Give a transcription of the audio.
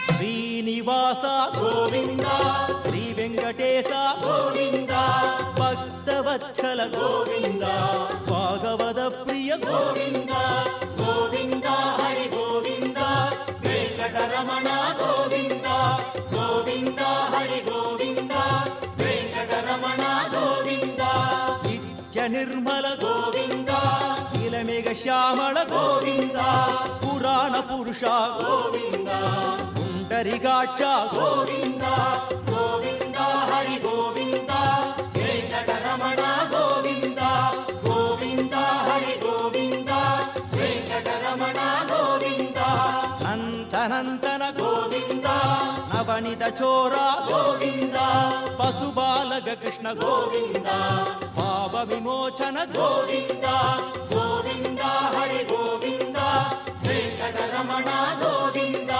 శ్రీనివాస గోవింద శ్రీ వెంకటేశ గోవింద భక్తవత్సల గోవింద భాగవత ప్రియ గోవింద గోవింద హరి గోవింద వెంకటరమణ గోవింద గోవింద హరి గోవింద వెంకటరమణ గోవింద నిత్య నిర్మల గోవింద నీలమేఘ శ్యామళ గోవింద పురాణ పురుష గోవింద పుండరికాక్ష గోవింద గోవింద హరి గోవింద వెంకటరమణ గోవింద గోవింద హరి గోవింద వెంకటరమణ గోవింద నంతనంతన గోవింద నవనిత చోర గోవింద పశుబాలక కృష్ణ గోవింద భావ విమోచన గోవింద గోవింద హరి గోవింద వెంకటరమణ గోవింద